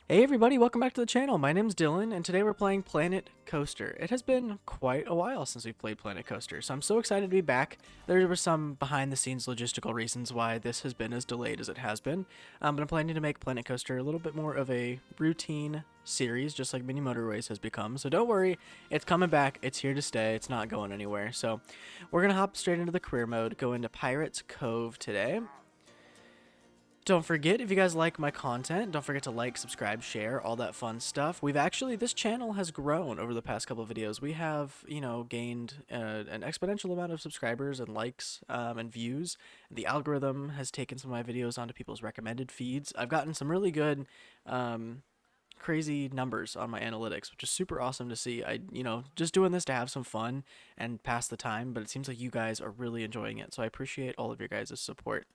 Hey everybody, welcome back to the channel. My name's Dylan, and today we're playing Planet Coaster. It has been quite a while since we've played Planet Coaster, so I'm so excited to be back. There were some behind-the-scenes logistical reasons why this has been as delayed as it has been, but I'm planning to make Planet Coaster a little bit more of a routine series, just like Mini Motorways has become. So don't worry, it's coming back, it's here to stay, it's not going anywhere. So we're going to hop straight into the career mode, go into Pirate Cove today. Don't forget, if you guys like my content, don't forget to like, subscribe, share, all that fun stuff. This channel has grown over the past couple of videos. We have, gained an exponential amount of subscribers and likes and views. The algorithm has taken some of my videos onto people's recommended feeds. I've gotten some really good, crazy numbers on my analytics, which is super awesome to see. Just doing this to have some fun and pass the time, but it seems like you guys are really enjoying it. So I appreciate all of your guys' support.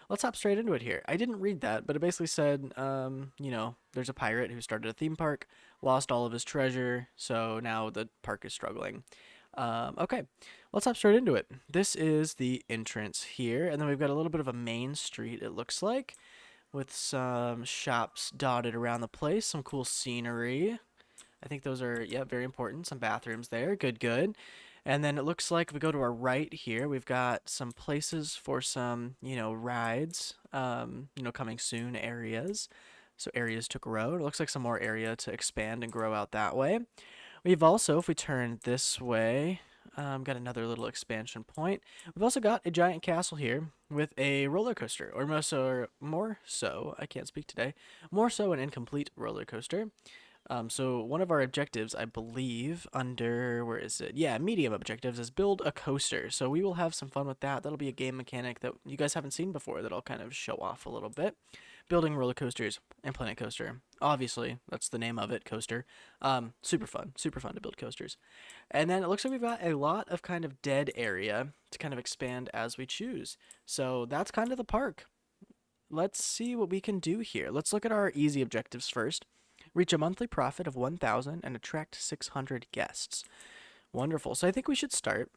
Let's hop straight into it here. I didn't read that, but it basically said, there's a pirate who started a theme park, lost all of his treasure, so now the park is struggling. Okay, let's hop straight into it. This is the entrance here, and then we've got a little bit of a main street, it looks like, with some shops dotted around the place, some cool scenery. I think those are, yeah, very important. Some bathrooms there. Good, good. And then it looks like if we go to our right here, we've got some places for some, rides, coming soon areas. So areas to grow. It looks like some more area to expand and grow out that way. We've also, if we turn this way, got another little expansion point. We've also got a giant castle here with a roller coaster, or more so, I can't speak today, more so an incomplete roller coaster. So one of our objectives, I believe, under, where is it? Yeah, medium objectives is build a coaster. So we will have some fun with that. That'll be a game mechanic that you guys haven't seen before that I'll kind of show off a little bit. Building roller coasters and Planet Coaster. Obviously, that's the name of it, coaster. Super fun to build coasters. And then it looks like we've got a lot of kind of dead area to kind of expand as we choose. So that's kind of the park. Let's see what we can do here. Let's look at our easy objectives first. Reach a monthly profit of 1,000 and attract 600 guests. Wonderful. So I think we should start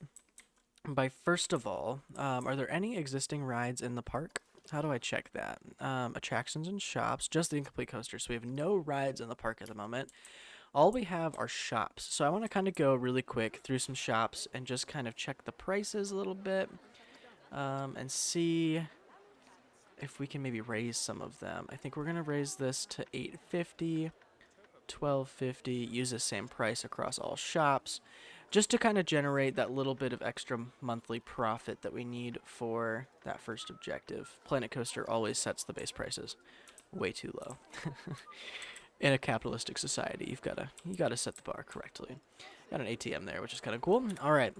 by first of all, are there any existing rides in the park? How do I check that? Attractions and shops, just the incomplete coaster. So we have no rides in the park at the moment. All we have are shops. So I want to kind of go really quick through some shops and just kind of check the prices a little bit and see if we can maybe raise some of them. I think we're going to raise this to 850. 1250, use the same price across all shops, just to kind of generate that little bit of extra monthly profit that we need for that first objective. Planet Coaster always sets the base prices way too low. In a capitalistic society, you gotta set the bar correctly. Got an ATM there, which is kind of cool. All right,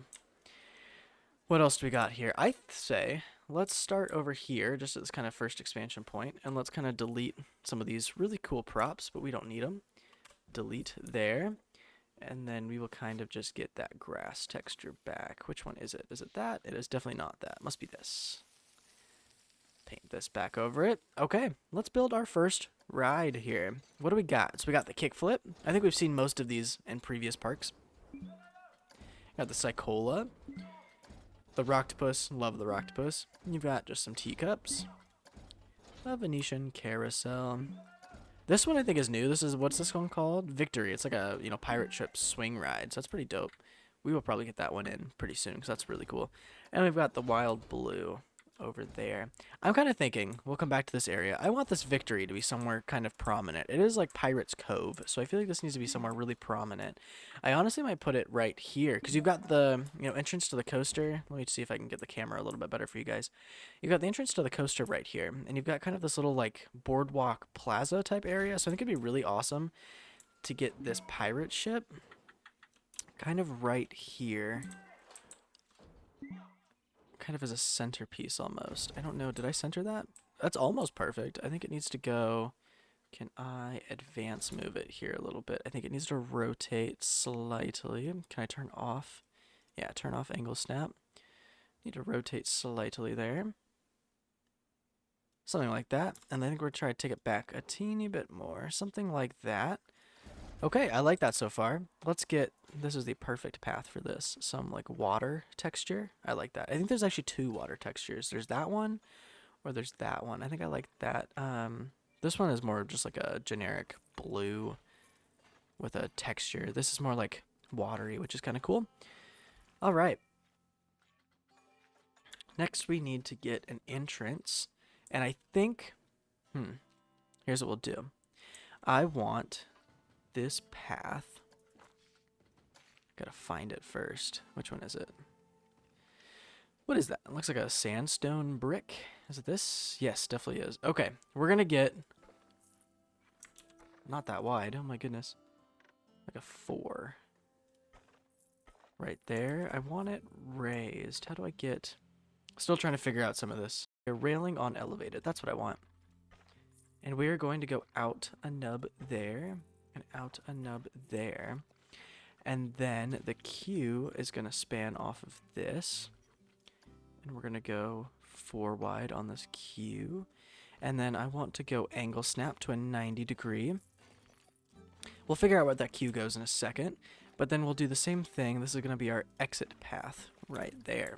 what else do we got here? I say let's start over here, just at this kind of first expansion point, and let's kind of delete some of these really cool props, but we don't need them. Delete there, and then we will kind of just get that grass texture back. Which one is it? Is it that? It is definitely not that. It must be this. Paint this back over it. Okay, let's build our first ride here. What do we got? So we got the kickflip. I think we've seen most of these in previous parks. Got the Cycola, the Rocktopus. Love the Rocktopus. You've got just some teacups, a Venetian carousel. This one I think is new. What's this one called? Victory. It's like a, pirate ship swing ride. So that's pretty dope. We will probably get that one in pretty soon because that's really cool. And we've got the wild blue over there. I'm kind of thinking, we'll come back to this area. I want this Victory to be somewhere kind of prominent. It is like Pirate's Cove, so I feel like this needs to be somewhere really prominent. I honestly might put it right here because you've got the, entrance to the coaster. Let me see if I can get the camera a little bit better for you guys. You've got the entrance to the coaster right here, and you've got kind of this little like boardwalk plaza type area. So I think it'd be really awesome to get this pirate ship kind of right here. Kind of as a centerpiece almost. I don't know, did I center that? That's almost perfect. I think it needs to go, can I advance move it here a little bit? I think it needs to rotate slightly. Can I turn off? Yeah, turn off angle snap. Need to rotate slightly there. Something like that. And I think we're trying to take it back a teeny bit more. Something like that. Okay, I like that so far. This is the perfect path for this. Some like water texture. I like that. I think there's actually two water textures. There's that one, or there's that one. I think I like that. The This one is more just like a generic blue with a texture. This is more like watery, which is kind of cool. All right. Next, we need to get an entrance. And I think, here's what we'll do. I want this path. Gotta find it first. Which one is it? What is that? It looks like a sandstone brick. Is it this? Yes, definitely is. Okay, we're gonna get not that wide. Oh my goodness. Like a 4. Right there. I want it raised. How do I get... Still trying to figure out some of this. A railing on elevated. That's what I want. And we are going to go out a nub there. And out a nub there. And then the queue is going to span off of this. And we're going to go 4 wide on this queue. And then I want to go angle snap to a 90 degree. We'll figure out what that queue goes in a second. But then we'll do the same thing. This is going to be our exit path right there.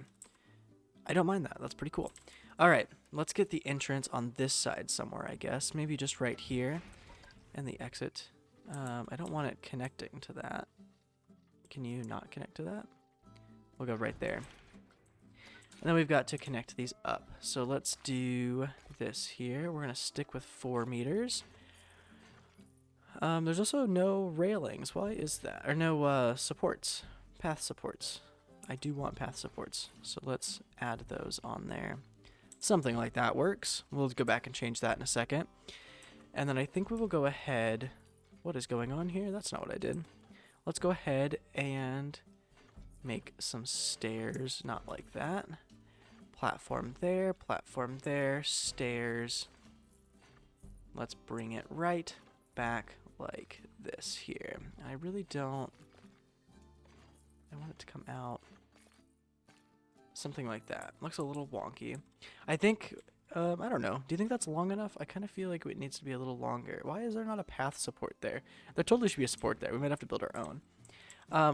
I don't mind that. That's pretty cool. All right, let's get the entrance on this side somewhere, I guess. Maybe just right here. And the exit. I don't want it connecting to that. Can you not connect to that? We'll go right there. And then we've got to connect these up. So let's do this here. We're going to stick with 4 meters. There's also no railings. Why is that? Or no supports. Path supports. I do want path supports. So let's add those on there. Something like that works. We'll go back and change that in a second. And then I think we will go ahead. What is going on here? That's not what I did. Let's go ahead and make some stairs. Not like that. Platform there, stairs. Let's bring it right back like this here. I really don't... I want it to come out something like that. Looks a little wonky. I think, I don't know. Do you think that's long enough? I kind of feel like it needs to be a little longer. Why is there not a path support there? There totally should be a support there. We might have to build our own.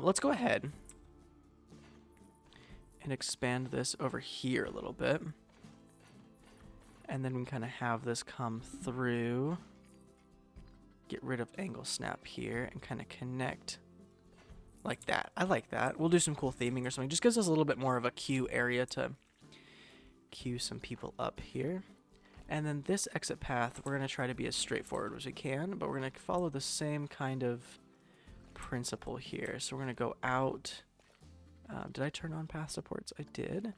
Let's go ahead and expand this over here a little bit. And then we kind of have this come through. Get rid of angle snap here and kind of connect like that. I like that. We'll do some cool theming or something. Just gives us a little bit more of a queue area to queue some people up here. And then this exit path, we're going to try to be as straightforward as we can, but we're going to follow the same kind of principle here. So we're going to go out. Did I turn on path supports? I did.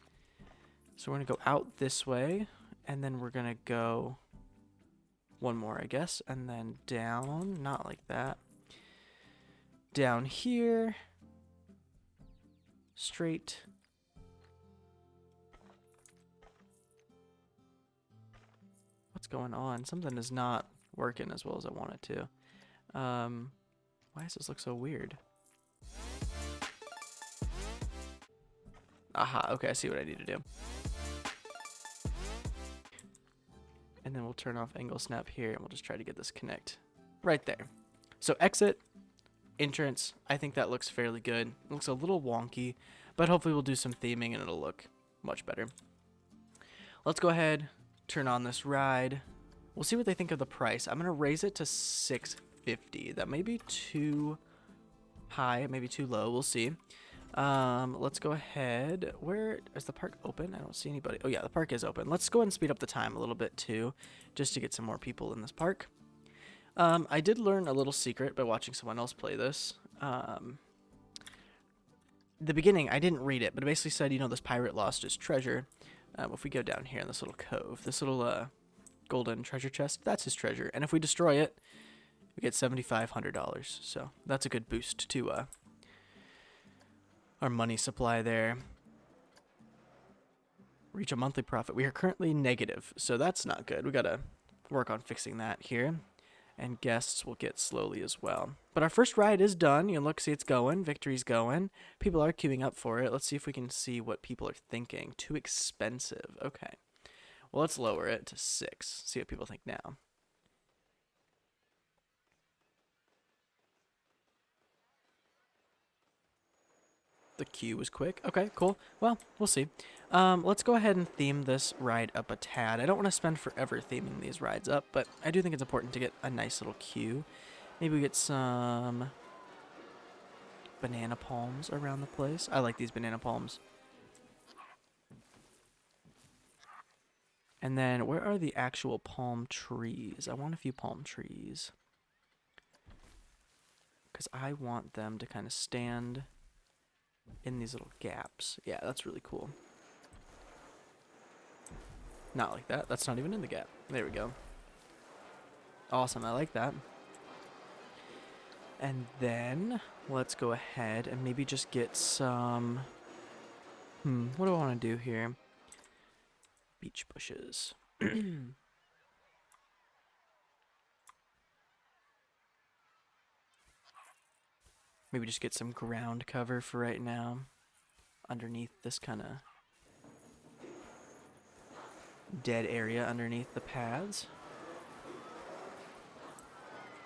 So we're going to go out this way, and then we're going to go one more, I guess, and then down. Not like that. Down here. Straight. What's going on? Something is not working as well as I want it to. Why does this look so weird? Aha, okay, I see what I need to do. And then we'll turn off angle snap here, and we'll just try to get this connect right there. So exit, entrance, I think that looks fairly good. It looks a little wonky, but hopefully we'll do some theming and it'll look much better. Let's go ahead, turn on this ride. We'll see what they think of the price. I'm going to raise it to $650. That may be too high, maybe too low. We'll see. Let's go ahead. Where is the park open? I don't see anybody. Oh yeah, the park is open. Let's go ahead and speed up the time a little bit too, just to get some more people in this park. I did learn a little secret by watching someone else play this. The beginning, I didn't read it, but it basically said, you know, this pirate lost his treasure. If we go down here in this little cove, this little golden treasure chest, that's his treasure. And if we destroy it, we get $7,500. So that's a good boost to our money supply there. Reach a monthly profit. We are currently negative, so that's not good. We gotta work on fixing that here. And guests will get slowly as well. But our first ride is done. You can look, see it's going. Victory's going. People are queuing up for it. Let's see if we can see what people are thinking. Too expensive. Okay. Well, let's lower it to 6. See what people think now. The queue was quick. Okay, cool. Well, we'll see. Let's go ahead and theme this ride up a tad. I don't want to spend forever theming these rides up, but I do think it's important to get a nice little queue. Maybe we get some banana palms around the place. I like these banana palms. And then where are the actual palm trees? I want a few palm trees. Because I want them to kind of stand in these little gaps. Yeah, that's really cool. Not like that. That's not even in the gap. There we go. Awesome. I like that. And then let's go ahead and maybe just get some... what do I want to do here? Beach bushes. Maybe just get some ground cover for right now. Underneath this kind of dead area underneath the paths.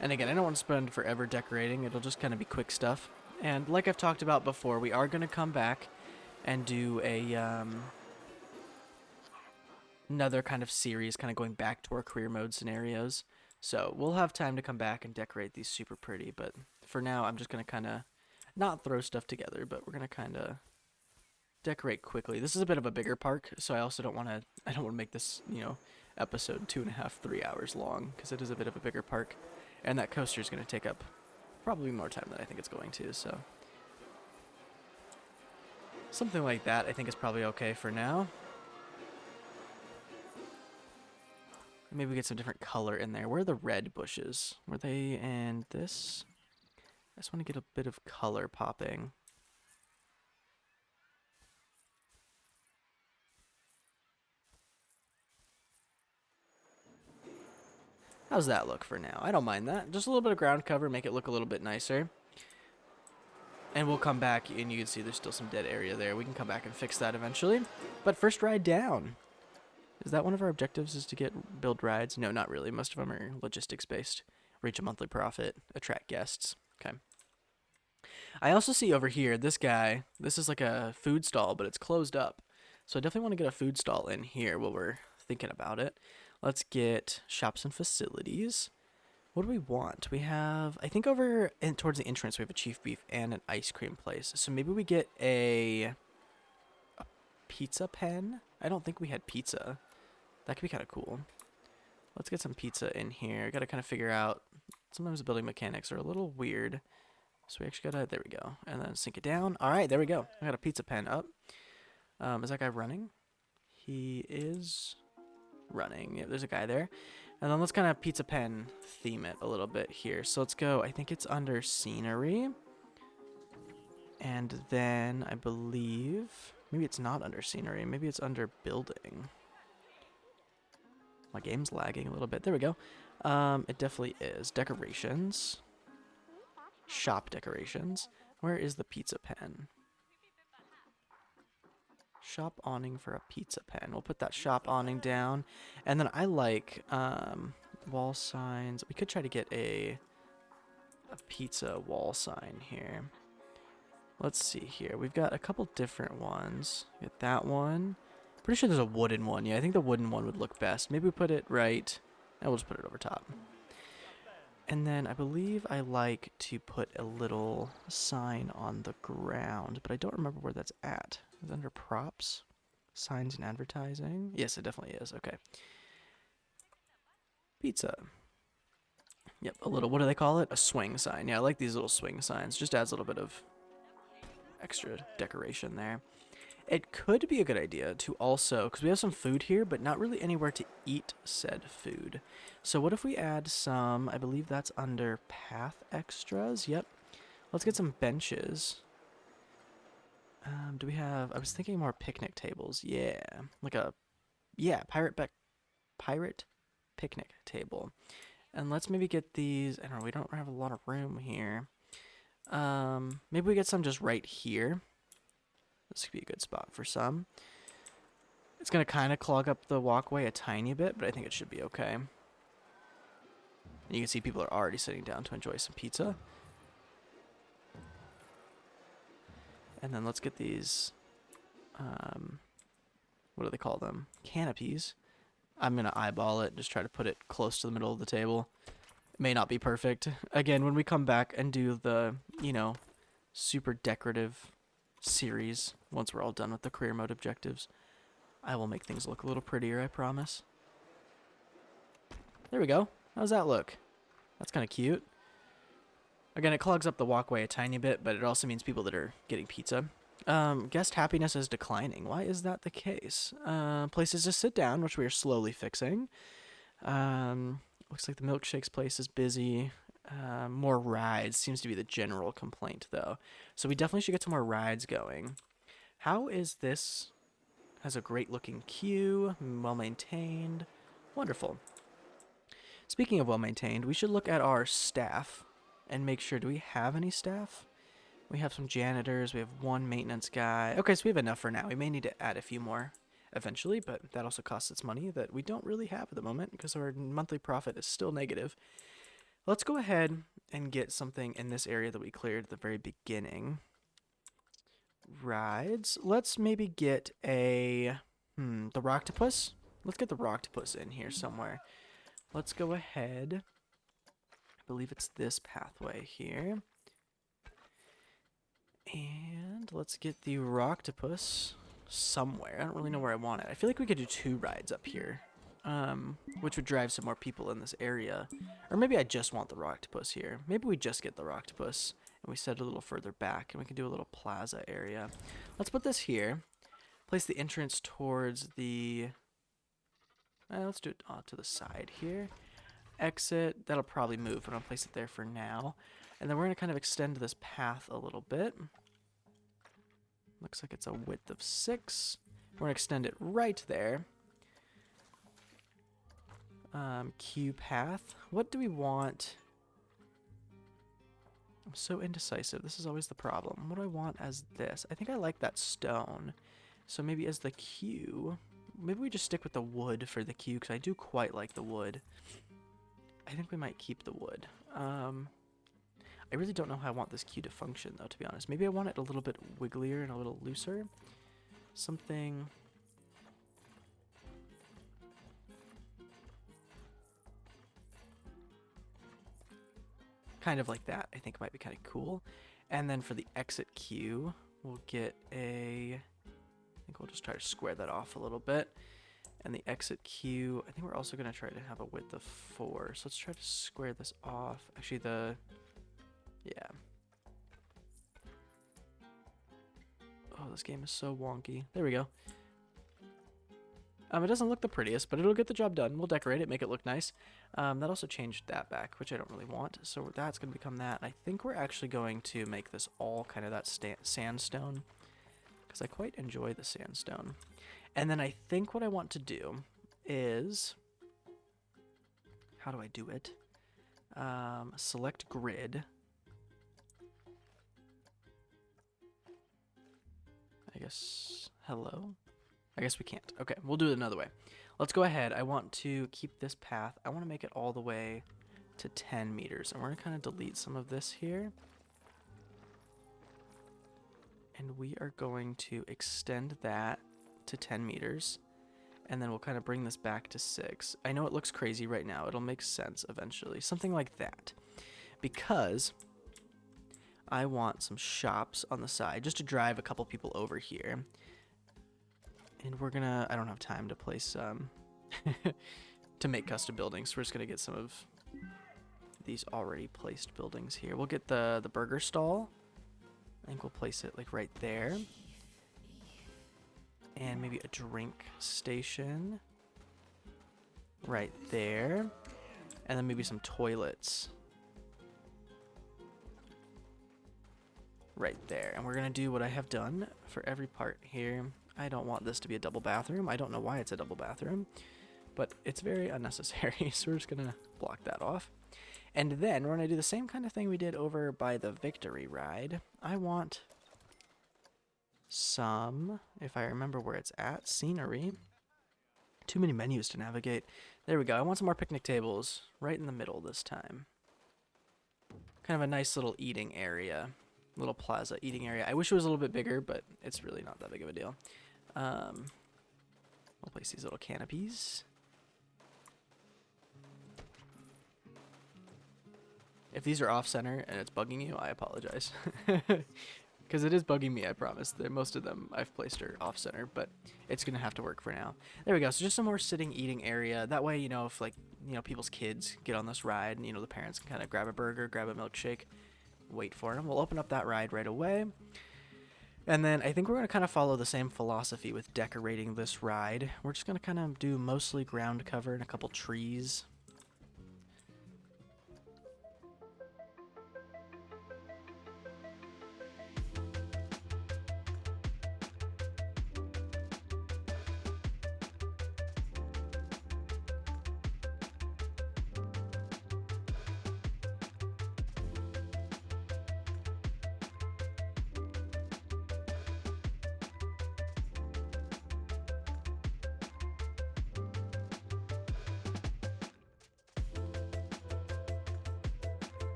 And again, I don't want to spend forever decorating. It'll just kind of be quick stuff. And like I've talked about before, we are going to come back and do a another kind of series, kind of going back to our career mode scenarios. So we'll have time to come back and decorate these super pretty. But for now, I'm just going to kind of not throw stuff together, but we're going to kind of decorate quickly. This is a bit of a bigger park, so I also don't want to make this, episode 2.5, 3 hours long, because it is a bit of a bigger park. And that coaster is going to take up probably more time than I think it's going to, so. Something like that I think is probably okay for now. Maybe we get some different color in there. Where are the red bushes? Were they in this? I just want to get a bit of color popping. How's that look for now? I don't mind that. Just a little bit of ground cover, make it look a little bit nicer. And we'll come back, and you can see there's still some dead area there. We can come back and fix that eventually. But first ride down. Is that one of our objectives, is to build rides? No, not really. Most of them are logistics-based. Reach a monthly profit, attract guests. Okay. I also see over here, this guy, this is like a food stall, but it's closed up. So I definitely want to get a food stall in here while we're thinking about it. Let's get shops and facilities. What do we want? We have, I think over towards the entrance, we have a chief beef and an ice cream place. So maybe we get a pizza pen. I don't think we had pizza. That could be kind of cool. Let's get some pizza in here. Got to kind of figure out, sometimes the building mechanics are a little weird. So we actually got to, there we go. And then sink it down. All right, there we go. I got a pizza pen up. Is that guy running? He is running. Yeah, there's a guy there. And then let's kind of pizza pen theme it a little bit here. So let's go, I think it's under scenery. And then I believe, maybe it's not under scenery. Maybe it's under building. My game's lagging a little bit. There we go. It definitely is. Decorations. Shop decorations. Where is the pizza pen? Shop awning for a pizza pen. We'll put that shop awning down. And then I like wall signs. We could try to get a pizza wall sign here. Let's see here. We've got a couple different ones. Get that one. Pretty sure there's a wooden one. Yeah, I think the wooden one would look best. Maybe we put it right. And we'll just put it over top. And then I believe I like to put a little sign on the ground, but I don't remember where that's at. Is it under props? Signs and advertising? Yes, it definitely is. Okay. Pizza. Yep, a little, what do they call it? A swing sign. Yeah, I like these little swing signs. Just adds a little bit of extra decoration there. It could be a good idea to also, because we have some food here, but not really anywhere to eat said food. So what if we add some, I believe that's under path extras. Yep. Let's get some benches. Do we have, I was thinking more picnic tables. Yeah. Like a, yeah, pirate picnic table. And let's maybe get these, I don't know, we don't have a lot of room here. Maybe we get some just right here. This could be a good spot for some. It's going to kind of clog up the walkway a tiny bit, but I think it should be okay. And you can see people are already sitting down to enjoy some pizza. And then let's get these what do they call them? Canopies. I'm going to eyeball it, just try to put it close to the middle of the table. It may not be perfect. Again, when we come back and do the, you know, super decorative series, once we're all done with the career mode objectives, I will make things look a little prettier, I promise. There we go. How's that look? That's kind of cute. Again, it clogs up the walkway a tiny bit, but it also means people that are getting pizza. Guest happiness is declining. Why is that the case? Places to sit down, which we are slowly fixing. Looks like the milkshakes place is busy. More rides seems to be the general complaint, though. So we definitely should get some more rides going. How is this? Has a great looking queue, well maintained. Wonderful. Speaking of well maintained, we should look at our staff and make sure, do we have any staff? We have some janitors, we have one maintenance guy. Okay, so we have enough for now. We may need to add a few more eventually, but that also costs us money that we don't really have at the moment because our monthly profit is still negative. Let's go ahead and get something in this area that we cleared at the very beginning. Rides. Let's maybe get the Rocktopus. Let's get the Rocktopus in here somewhere. Let's go ahead. I believe it's this pathway here. And let's get the Rocktopus somewhere. I don't really know where I want it. I feel like we could do 2 rides up here, which would drive some more people in this area. Or maybe I just want the Rocktopus here. Maybe we just get the Rocktopus and we set it a little further back and we can do a little plaza area. Let's put this here. Place the entrance towards the... let's do it to the side here. Exit. That'll probably move, but I'll place it there for now. And then we're going to kind of extend this path a little bit. Looks like it's a width of 6. We're going to extend it right there. Queue path. What do we want? I'm so indecisive. This is always the problem. What do I want as this? I think I like that stone. So maybe as the queue, maybe we just stick with the wood for the queue because I do quite like the wood. I think we might keep the wood. I really don't know how I want this queue to function, though, to be honest. Maybe I want it a little bit wigglier and a little looser. Something... kind of like that, I think might be kind of cool. And then for the exit queue, we'll get a... I think we'll just try to square that off a little bit. And the exit queue, I think we're also going to try to have a width of 4. So let's try to square this off. Actually, the... yeah. Oh, this game is so wonky. There we go. It doesn't look the prettiest, but it'll get the job done. We'll decorate it, make it look nice. That also changed that back, which I don't really want. So that's going to become that. I think we're actually going to make this all kind of that sandstone, because I quite enjoy the sandstone. And then I think what I want to do is... how do I do it? Select grid. I guess... hello? I guess we can't. Okay, we'll do it another way. Let's go ahead. I want to keep this path. I want to make it all the way to 10 meters. And we're going to kind of delete some of this here. And we are going to extend that to 10 meters. And then we'll kind of bring this back to 6. I know it looks crazy right now. It'll make sense eventually. Something like that. Because I want some shops on the side just to drive a couple people over here. And we're gonna, I don't have time to place, to make custom buildings. So we're just gonna get some of these already placed buildings here. We'll get the burger stall. I think we'll place it like right there. And maybe a drink station right there. And then maybe some toilets right there. And we're gonna do what I have done for every part here. I don't want this to be a double bathroom. I don't know why it's a double bathroom, but it's very unnecessary. So we're just going to block that off. And then we're going to do the same kind of thing we did over by the Victory Ride. I want some, if I remember where it's at, scenery. Too many menus to navigate. There we go. I want some more picnic tables right in the middle this time. Kind of a nice little eating area. Little plaza eating area. I wish it was a little bit bigger, but it's really not that big of a deal. We'll place these little canopies. If these are off-center and it's bugging you, I apologize. Because it is bugging me, I promise. Most of them I've placed are off-center, but it's going to have to work for now. There we go. So just some more sitting, eating area. That way, you know, if, like, you know, people's kids get on this ride, and, you know, the parents can kind of grab a burger, grab a milkshake, wait for them. We'll open up that ride right away. And then I think we're going to kind of follow the same philosophy with decorating this ride. We're just going to kind of do mostly ground cover and a couple trees.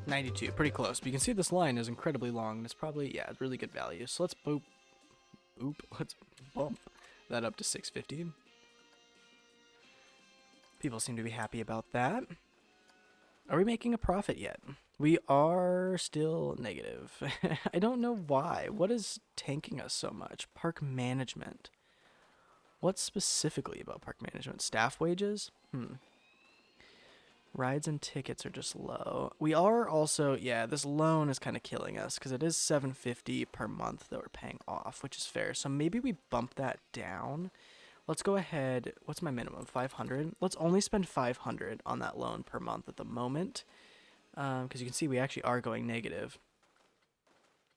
$92, pretty close. But you can see this line is incredibly long, and it's probably, yeah, really good value. So let's let's bump that up to $6.50. People seem to be happy about that. Are we making a profit yet? We are still negative. I don't know why. What is tanking us so much? Park management. What specifically about park management? Staff wages? Rides and tickets are just low. We are also, yeah, this loan is kind of killing us because it is $750 per month that we're paying off, which is fair. So maybe we bump that down. Let's go ahead. What's my minimum? 500. Let's only spend 500 on that loan per month at the moment, because you can see we actually are going negative.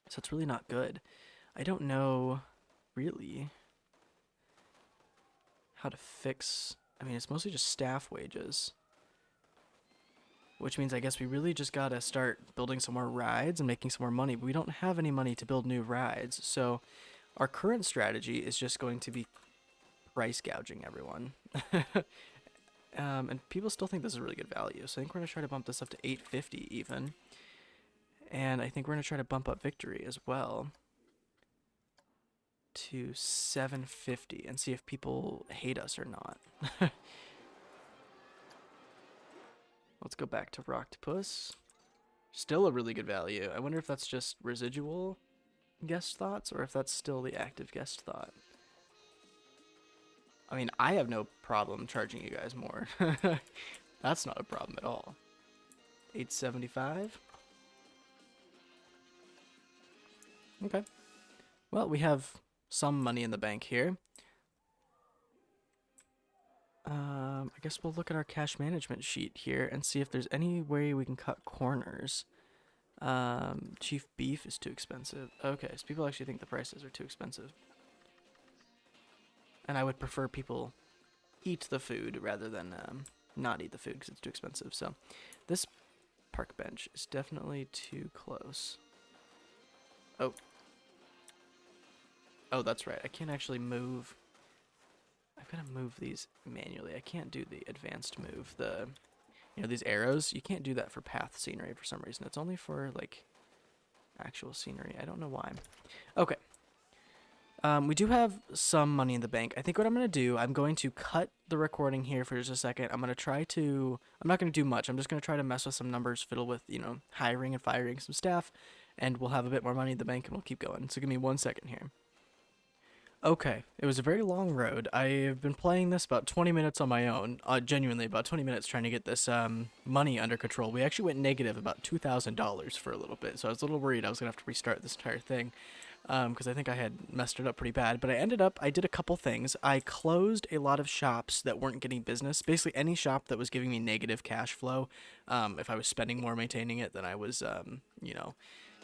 So it's really not good. I don't know really how to fix. I mean, it's mostly just staff wages, which means I guess we really just gotta start building some more rides and making some more money. But we don't have any money to build new rides, so our current strategy is just going to be price gouging everyone. And people still think this is really good value, so I think we're gonna try to bump this up to $8.50 even. And I think we're gonna try to bump up Victory as well to $7.50 and see if people hate us or not. Let's go back to Rocktopus. Still a really good value. I wonder if that's just residual guest thoughts or if that's still the active guest thought. I mean, I have no problem charging you guys more. That's not a problem at all. $8.75. Okay. Well, we have some money in the bank here. I guess we'll look at our cash management sheet here and see if there's any way we can cut corners. Chief beef is too expensive. Okay, so people actually think the prices are too expensive. And I would prefer people eat the food rather than not eat the food because it's too expensive. So this park bench is definitely too close. Oh. Oh, that's right. I can't actually move. I've got to move these manually. I can't do the advanced move. You know, these arrows, you can't do that for path scenery for some reason. It's only for, like, actual scenery. I don't know why. Okay. We do have some money in the bank. I think what I'm going to do, I'm going to cut the recording here for just a second. I'm going to try to, I'm not going to do much. I'm just going to try to mess with some numbers, fiddle with, you know, hiring and firing some staff, and we'll have a bit more money in the bank and we'll keep going. So give me 1 second here. Okay, it was a very long road. I've been playing this about 20 minutes on my own, genuinely about 20 minutes trying to get this money under control. We actually went negative about $2,000 for a little bit, so I was a little worried I was going to have to restart this entire thing because I think I had messed it up pretty bad. But I did a couple things. I closed a lot of shops that weren't getting business. Basically, any shop that was giving me negative cash flow, if I was spending more maintaining it than I was, you know,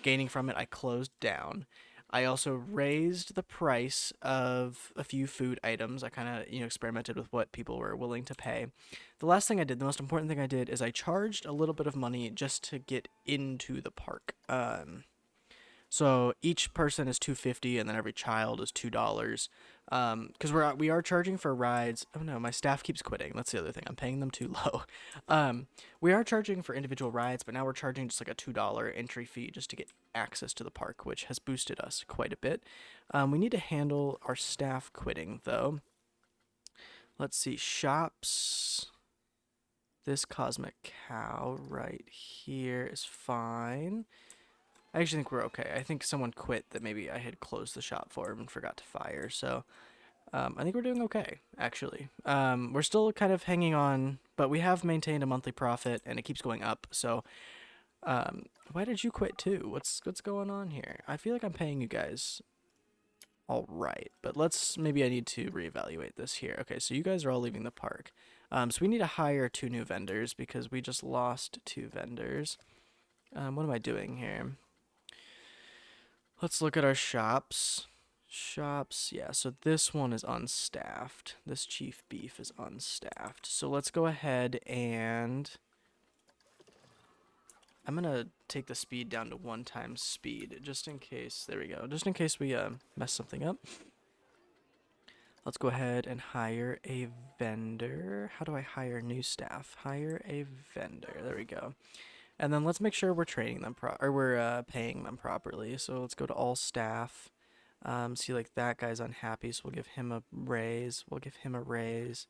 gaining from it, I closed down. I also raised the price of a few food items. I kind of, you know, experimented with what people were willing to pay. The last thing I did, the most important thing I did, is I charged a little bit of money just to get into the park. So So each person is 250, and then every child is $2. Because we are charging for rides. Oh no, my staff keeps quitting. That's the other thing. I'm paying them too low. We are charging for individual rides, but now we're charging just like a $2 entry fee just to get access to the park, which has boosted us quite a bit. We need to handle our staff quitting though. Let's see, shops. This cosmic cow right here is fine. I actually think we're okay. I think someone quit that maybe I had closed the shop for him and forgot to fire. So I think we're doing okay, actually. We're still kind of hanging on, but we have maintained a monthly profit and it keeps going up. So why did you quit too? What's going on here? I feel like I'm paying you guys all right, but maybe I need to reevaluate this here. Okay, so you guys are all leaving the park. So we need to hire 2 new vendors because we just lost 2 vendors. What am I doing here? Let's look at our shops. Shops, yeah, so this one is unstaffed. This chief beef is unstaffed. So let's go ahead and I'm gonna take the speed down to 1 times speed, just in case. There we go. Just in case we mess something up. Let's go ahead and hire a vendor. How do I hire new staff? Hire a vendor. There we go. And then let's make sure we're training them we're paying them properly. So let's go to all staff. See, like that guy's unhappy, so we'll give him a raise. We'll give him a raise.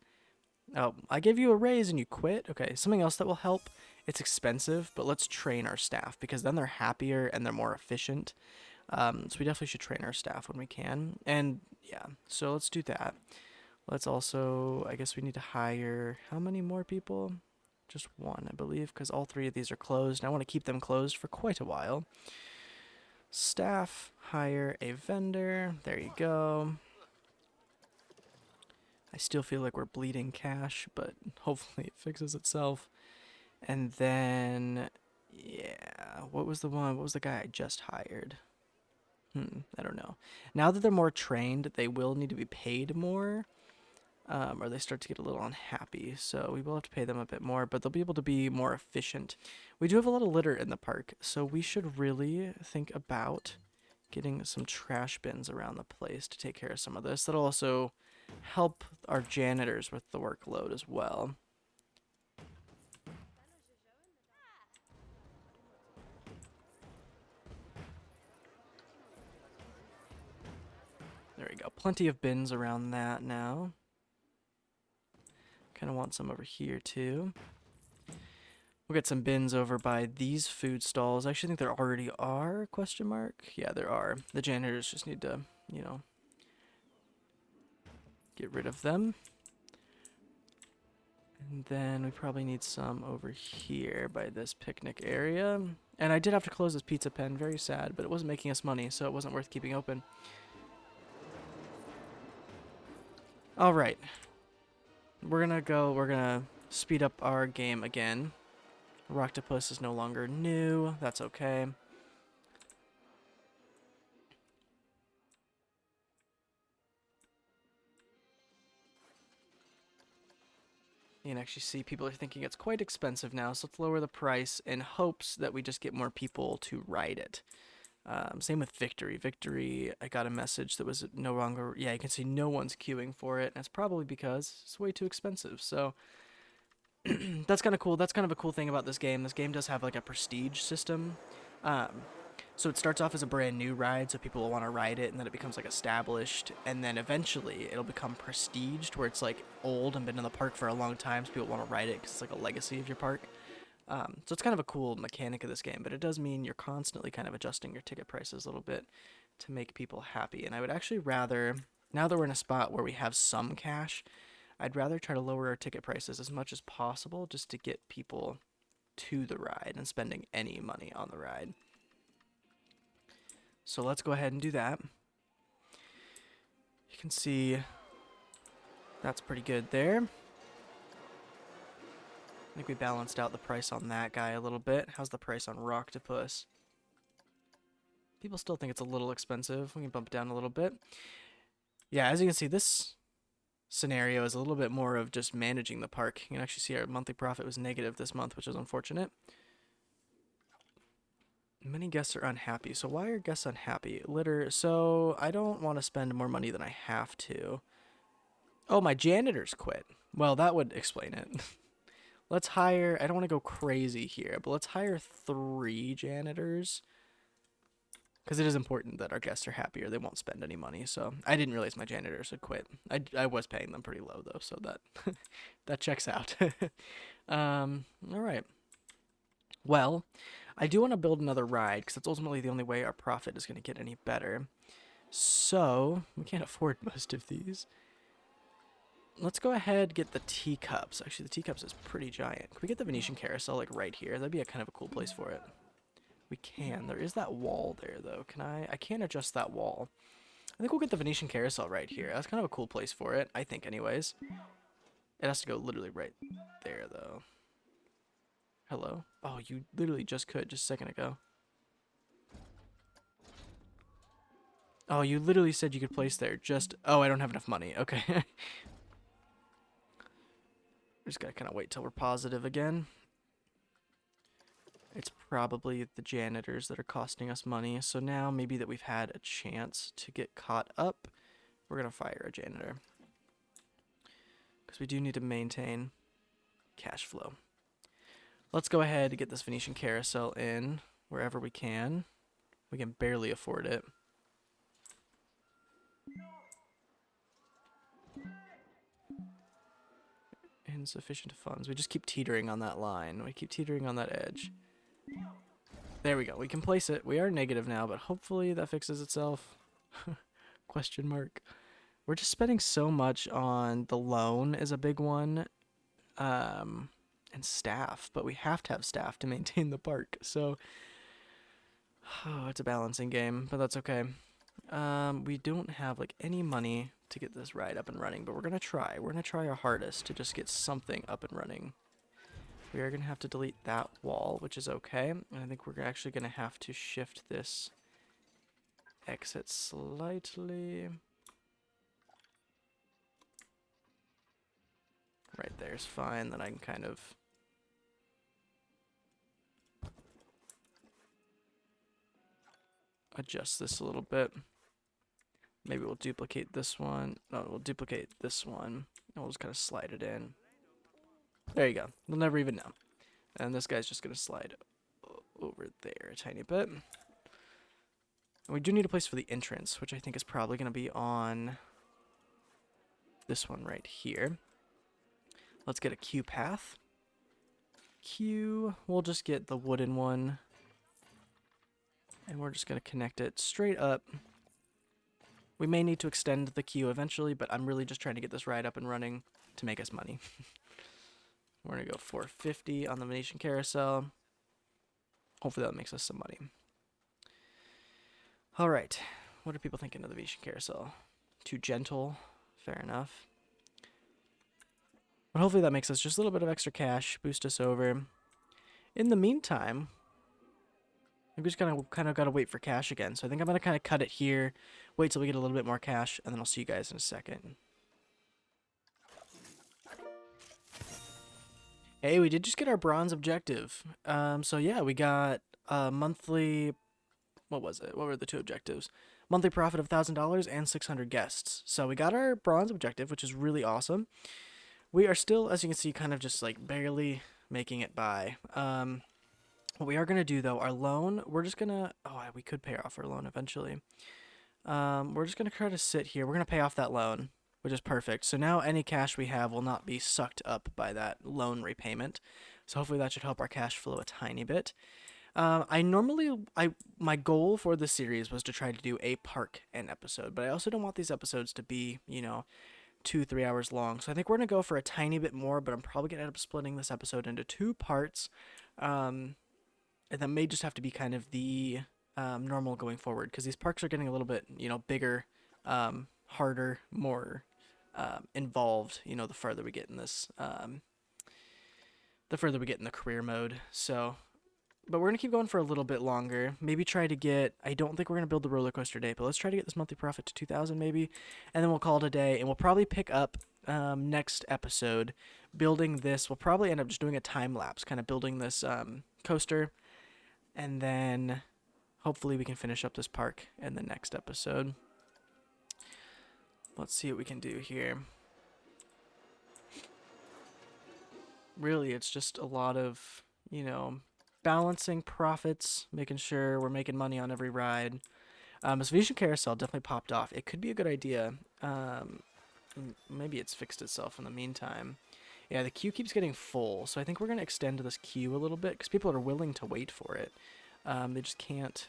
Oh, I gave you a raise and you quit? Okay, something else that will help. It's expensive, but let's train our staff because then they're happier and they're more efficient. So we definitely should train our staff when we can. And yeah, so let's do that. Let's also, I guess we need to hire how many more people? Just 1, I believe, because all 3 of these are closed. And I want to keep them closed for quite a while. Staff, hire a vendor. There you go. I still feel like we're bleeding cash, but hopefully it fixes itself. And then, yeah, what was the guy I just hired? I don't know. Now that they're more trained, they will need to be paid more, or they start to get a little unhappy. So we will have to pay them a bit more, but they'll be able to be more efficient. We do have a lot of litter in the park, so we should really think about getting some trash bins around the place to take care of some of this. That'll also help our janitors with the workload as well. There we go. Plenty of bins around that now. Kind of want some over here too. We'll get some bins over by these food stalls. I actually think there already are, question mark. Yeah, there are. The janitors just need to, you know, get rid of them. And then we probably need some over here by this picnic area. And I did have to close this pizza pen, very sad, but it wasn't making us money, so it wasn't worth keeping open. Alright. We're gonna speed up our game again. Rocktopus is no longer new, that's okay. You can actually see people are thinking it's quite expensive now, so let's lower the price in hopes that we just get more people to ride it. Same with Victory. Victory, I got a message that was no longer, yeah, you can see no one's queuing for it, and it's probably because it's way too expensive, so that's kind of cool. That's kind of a cool thing about this game. This game does have like a prestige system. So it starts off as a brand new ride, so people will want to ride it, and then it becomes like established, and then eventually it'll become prestiged, where it's like old and been in the park for a long time, so people want to ride it because it's like a legacy of your park. So it's kind of a cool mechanic of this game, but it does mean you're constantly kind of adjusting your ticket prices a little bit to make people happy. And I would actually rather, now that we're in a spot where we have some cash, I'd rather try to lower our ticket prices as much as possible just to get people to the ride and spending any money on the ride. So let's go ahead and do that. You can see that's pretty good there. I think we balanced out the price on that guy a little bit. How's the price on Rocktopus? People still think it's a little expensive. We can bump it down a little bit. Yeah, as you can see, this scenario is a little bit more of just managing the park. You can actually see our monthly profit was negative this month, which is unfortunate. Many guests are unhappy. So why are guests unhappy? Litter. So I don't want to spend more money than I have to. Oh, my janitors quit. Well, that would explain it. Let's hire, I don't want to go crazy here, but let's hire 3 janitors. Because it is important that our guests are happy or they won't spend any money. So I didn't realize my janitors would quit. I was paying them pretty low though, so that that checks out. All right. Well, I do want to build another ride because that's ultimately the only way our profit is going to get any better. So we can't afford most of these. Let's go ahead and get the teacups. Actually, the teacups is pretty giant. Can we get the Venetian carousel like right here? That'd be a kind of a cool place for it. We can. There is that wall there, though. Can I? I can't adjust that wall. I think we'll get the Venetian carousel right here. That's kind of a cool place for it, I think, anyways. It has to go literally right there, though. Hello? Oh, you literally just could just a second ago. Oh, you literally said you could place there. Just... Oh, I don't have enough money. Okay. Just gotta kind of wait till we're positive again. It's probably the janitors that are costing us money. So now, maybe that we've had a chance to get caught up, we're going to fire a janitor. Because we do need to maintain cash flow. Let's go ahead and get this Venetian carousel in wherever we can. We can barely afford it. Insufficient funds. We just keep teetering on that line. We keep teetering on that edge. There we go. We can place it. We are negative now, but hopefully that fixes itself. Question mark. We're just spending so much on the loan is a big one. And staff. But we have to have staff to maintain the park. So, oh, it's a balancing game, but that's okay. We don't have like any money to get this ride up and running, but we're gonna try. We're gonna try our hardest to just get something up and running. We are gonna have to delete that wall, which is okay. And I think we're actually gonna have to shift this exit slightly. Right there's fine. Then I can kind of adjust this a little bit. Maybe we'll duplicate this one. No, we'll duplicate this one. And we'll just kind of slide it in. There you go. We'll never even know. And this guy's just going to slide over there a tiny bit. And we do need a place for the entrance, which I think is probably going to be on this one right here. Let's get a Q path. Q, we'll just get the wooden one. And we're just going to connect it straight up. We may need to extend the queue eventually, but I'm really just trying to get this ride up and running to make us money. We're going to go 450 on the Venetian carousel. Hopefully that makes us some money. All right. What are people thinking of the Venetian carousel? Too gentle. Fair enough. But hopefully that makes us just a little bit of extra cash, boost us over. In the meantime, we just kind of got to wait for cash again. So I think I'm going to kind of cut it here, wait till we get a little bit more cash, and then I'll see you guys in a second. Hey, we did just get our bronze objective. So yeah, we got a monthly, what was it? What were the 2 objectives? Monthly profit of $1,000 and 600 guests. So we got our bronze objective, which is really awesome. We are still, as you can see, kind of just like barely making it by. What we are going to do, though, our loan, we're just going to... Oh, we could pay off our loan eventually. We're just going to try to sit here. We're going to pay off that loan, which is perfect. So now any cash we have will not be sucked up by that loan repayment. So hopefully that should help our cash flow a tiny bit. My goal for this series was to try to do a park and episode, but I also don't want these episodes to be, 2-3 hours long. So I think we're going to go for a tiny bit more, but I'm probably going to end up splitting this episode into 2 parts. And that may just have to be kind of the normal going forward, because these parks are getting a little bit, bigger, harder, more involved, the further we get in this, the further we get in the career mode. So, but we're going to keep going for a little bit longer. Maybe try to get, I don't think we're going to build the roller coaster day, but let's try to get this monthly profit to 2,000 maybe, and then we'll call it a day, and we'll probably pick up next episode building this. We'll probably end up just doing a time lapse, kind of building this coaster, and then hopefully we can finish up this park in the next episode. Let's see what we can do here. Really, it's just a lot of, you know, balancing profits, making sure we're making money on every ride. This Venetian carousel definitely popped off. It could be a good idea. Maybe it's fixed itself in the meantime. Yeah, the queue keeps getting full, so I think we're going to extend this queue a little bit because people are willing to wait for it. They just can't.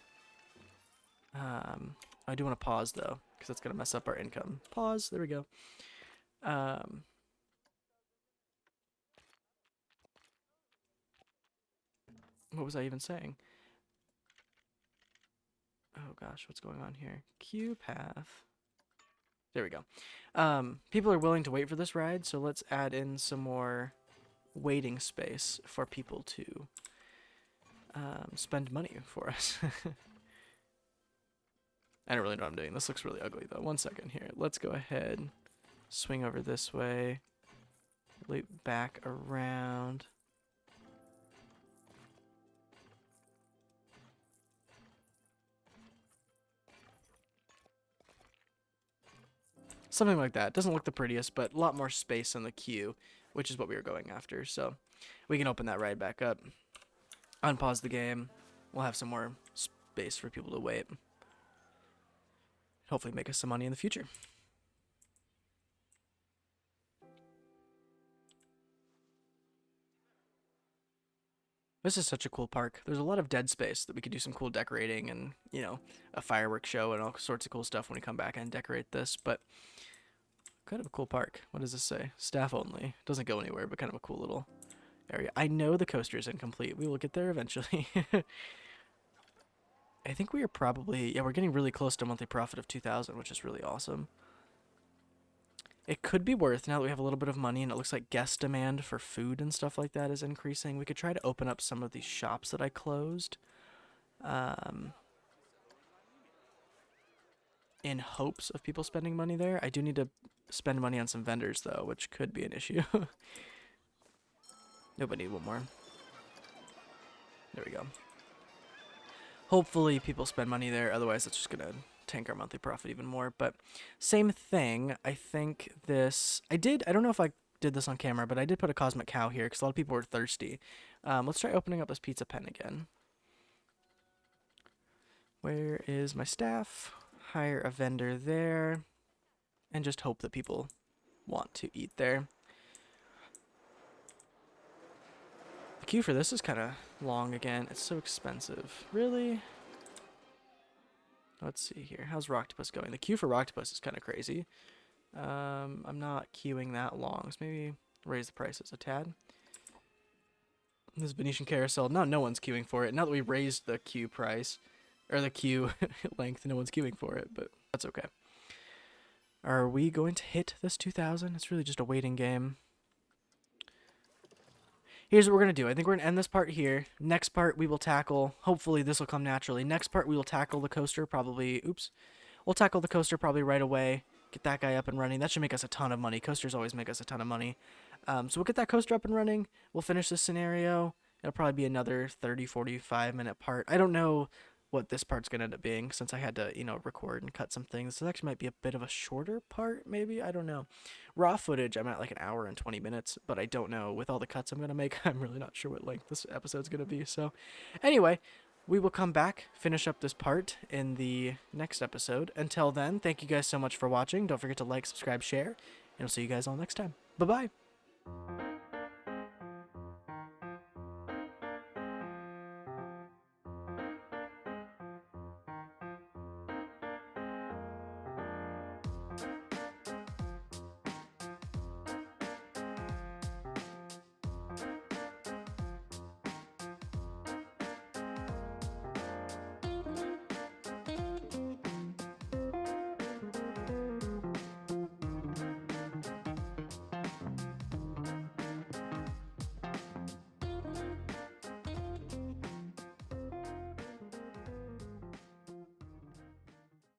I do want to pause, though, because that's going to mess up our income. Pause. There we go. What was I even saying? Oh, gosh, what's going on here? Queue path. There we go. People are willing to wait for this ride, so let's add in some more waiting space for people to spend money for us. I don't really know what I'm doing. This looks really ugly, though. 1 second here. Let's go ahead, swing over this way, loop back around. Something like that. Doesn't look the prettiest, but a lot more space in the queue, which is what we were going after. So we can open that ride back up, unpause the game. We'll have some more space for people to wait. Hopefully make us some money in the future. This is such a cool park. There's a lot of dead space that we could do some cool decorating and, you know, a fireworks show and all sorts of cool stuff when we come back and decorate this, but kind of a cool park. What does this say? Staff only. Doesn't go anywhere, but kind of a cool little area. I know the coaster is incomplete. We will get there eventually. I think we are probably, yeah, we're getting really close to a monthly profit of 2,000, which is really awesome. It could be worth, now that we have a little bit of money and it looks like guest demand for food and stuff like that is increasing, we could try to open up some of these shops that I closed. In hopes of people spending money there. I do need to spend money on some vendors, though, which could be an issue. Nobody need one more. There we go. Hopefully people spend money there, otherwise it's just going to tank our monthly profit even more. But same thing, I think this... I don't know if I did this on camera, but I did put a cosmic cow here because a lot of people were thirsty. Let's try opening up this pizza pen again. Where is my staff? Hire a vendor there. And just hope that people want to eat there. The queue for this is kind of long again. It's so expensive. Really? Let's see here. How's Rocktopus going? The queue for Rocktopus is kind of crazy. I'm not queuing that long, so maybe raise the prices a tad. This Venetian carousel, no one's queuing for it. Now that we raised the queue price, or the queue length, no one's queuing for it, but that's okay. Are we going to hit this 2,000? It's really just a waiting game. Here's what we're going to do. I think we're going to end this part here. Next part we will tackle, hopefully this will come naturally. Next part we will tackle the coaster probably, we'll tackle the coaster probably right away. Get that guy up and running. That should make us a ton of money. Coasters always make us a ton of money. So we'll get that coaster up and running. We'll finish this scenario. It'll probably be another 30, 45 minute part. I don't know what this part's going to end up being since I had to, record and cut some things. This actually might be a bit of a shorter part, maybe. I don't know. Raw footage, I'm at like an hour and 20 minutes, but I don't know. With all the cuts I'm going to make, I'm really not sure what length this episode's going to be. So anyway, we will come back, finish up this part in the next episode. Until then, thank you guys so much for watching. Don't forget to like, subscribe, share, and I'll see you guys all next time. Bye-bye.